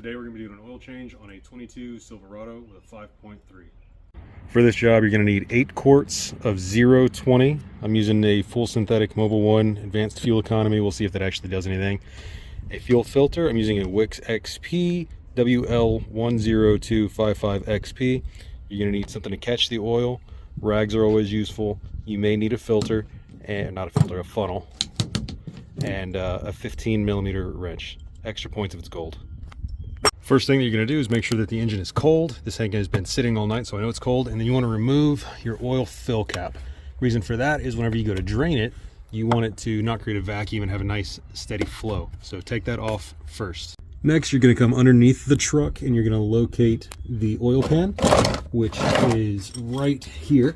Today we're going to be doing an oil change on a 22 Silverado with a 5.3. For this job, you're going to need 8 quarts of 020. I'm using a full synthetic Mobil 1 advanced fuel economy. We'll see if that actually does anything. A fuel filter, I'm using a Wix XP WL10255XP. You're going to need something to catch the oil. Rags are always useful. You may need a filter, and not a filter, a funnel, and a 15 millimeter wrench. Extra points if it's gold. First thing that you're going to do is make sure that the engine is cold. This thing has been sitting all night, so I know it's cold. And then you want to remove your oil fill cap. Reason for that is whenever you go to drain it, you want it to not create a vacuum and have a nice steady flow. So take that off first. Next, you're going to come underneath the truck and you're going to locate the oil pan, which is right here.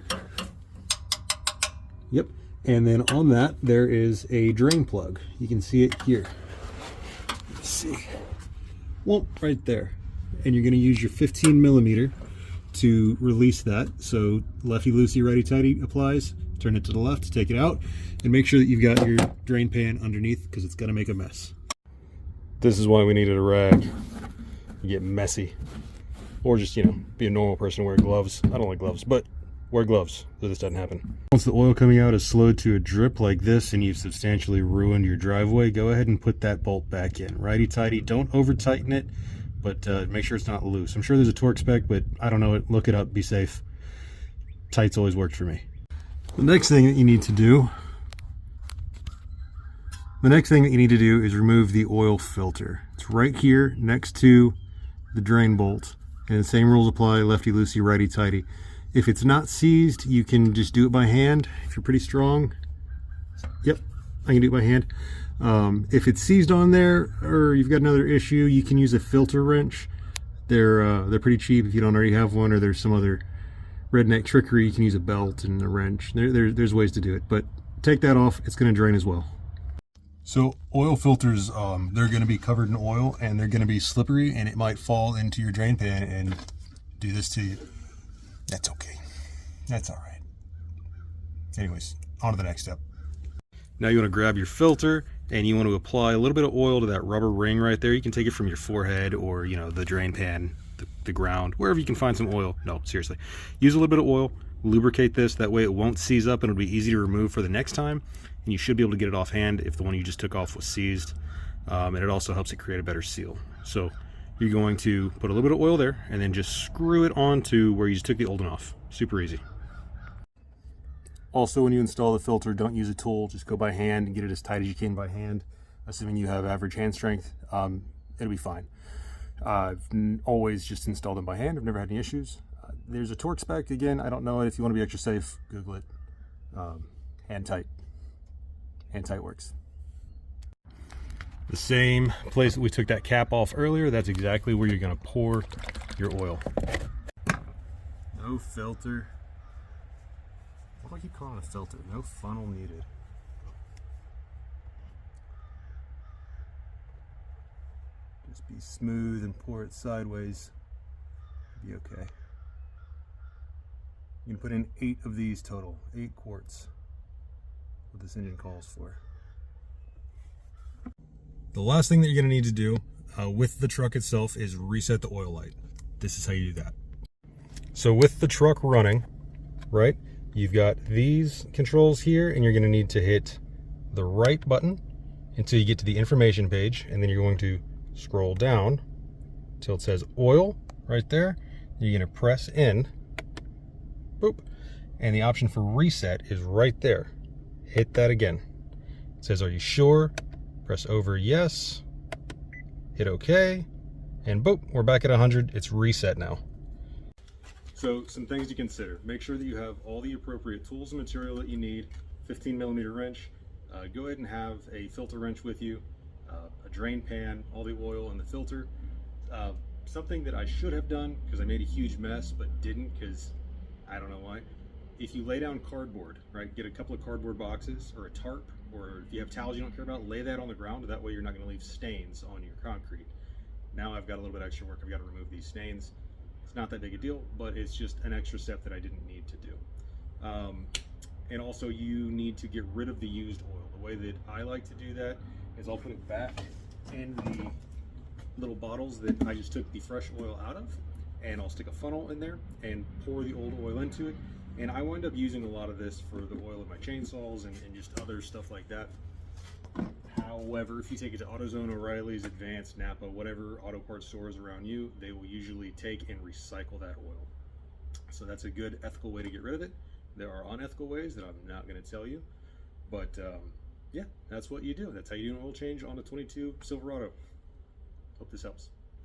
Yep. And then on that, there is a drain plug. You can see it here. Let's see. Well, right there. And you're going to use your 15 millimeter to release that. So lefty loosey, righty tighty applies. Turn it to the left, take it out, and make sure that you've got your drain pan underneath because it's going to make a mess. This is why we needed a rag. You get messy. Or just, be a normal person and wear gloves. I don't like gloves, but wear gloves so this doesn't happen. Once the oil coming out is slowed to a drip like this and you've substantially ruined your driveway, go ahead and put that bolt back in. Righty tighty, don't over tighten it, but make sure it's not loose. I'm sure there's a torque spec, but I don't know it. Look it up, be safe. Tight's always worked for me. The next thing that you need to do is remove the oil filter. It's right here next to the drain bolt. And the same rules apply, lefty loosey, righty tighty. If it's not seized, you can just do it by hand. If you're pretty strong, yep, I can do it by hand. If it's seized on there or you've got another issue, you can use a filter wrench. They're pretty cheap if you don't already have one, or there's some other redneck trickery. You can use a belt and a wrench. There's ways to do it, but take that off. It's going to drain as well. So oil filters, they're going to be covered in oil and they're going to be slippery, and it might fall into your drain pan and do this to you. That's okay. That's all right. Anyways, on to the next step. Now you want to grab your filter and you want to apply a little bit of oil to that rubber ring right there. You can take it from your forehead or, the drain pan, the ground, wherever you can find some oil. No, seriously. Use a little bit of oil, lubricate this. That way it won't seize up and it'll be easy to remove for the next time. And you should be able to get it offhand if the one you just took off was seized. And it also helps it create a better seal. So you're going to put a little bit of oil there and then just screw it onto where you just took the old one off. Super easy. Also, when you install the filter, don't use a tool. Just go by hand and get it as tight as you can by hand. Assuming you have average hand strength, it'll be fine. I've always just installed them by hand. I've never had any issues. There's a torque spec. Again, I don't know it. If you want to be extra safe, Google it. Hand tight. Hand tight works. The same place that we took that cap off earlier, that's exactly where you're going to pour your oil. No filter. What do I keep calling it a filter? No funnel needed. Just be smooth and pour it sideways. Be okay. You can put in 8 of these total, 8 quarts. What this engine calls for. The last thing that you're going to need to do with the truck itself is reset the oil light. This is how you do that. So with the truck running, right, you've got these controls here, and you're going to need to hit the right button until you get to the information page, and then you're going to scroll down until it says oil right there. You're going to press in, boop, and the option for reset is right there. Hit that again. It says, are you sure? Press over yes, hit OK, and boop, we're back at 100. It's reset now. So some things to consider. Make sure that you have all the appropriate tools and material that you need. 15 millimeter wrench. Go ahead and have a filter wrench with you, a drain pan, all the oil and the filter. Something that I should have done because I made a huge mess but didn't because I don't know why. If you lay down cardboard, right, get a couple of cardboard boxes or a tarp, or if you have towels you don't care about, lay that on the ground. That way you're not going to leave stains on your concrete. Now I've got a little bit extra work. I've got to remove these stains. It's not that big a deal, but it's just an extra step that I didn't need to do. And also you need to get rid of the used oil. The way that I like to do that is I'll put it back in the little bottles that I just took the fresh oil out of, and I'll stick a funnel in there and pour the old oil into it. And I wind up using a lot of this for the oil of my chainsaws and just other stuff like that. However, if you take it to AutoZone, O'Reilly's, Advanced, Napa, whatever auto parts stores around you, they will usually take and recycle that oil. So that's a good ethical way to get rid of it. There are unethical ways that I'm not going to tell you, but yeah, that's what you do. That's how you do an oil change on a 22 Silverado. Hope this helps.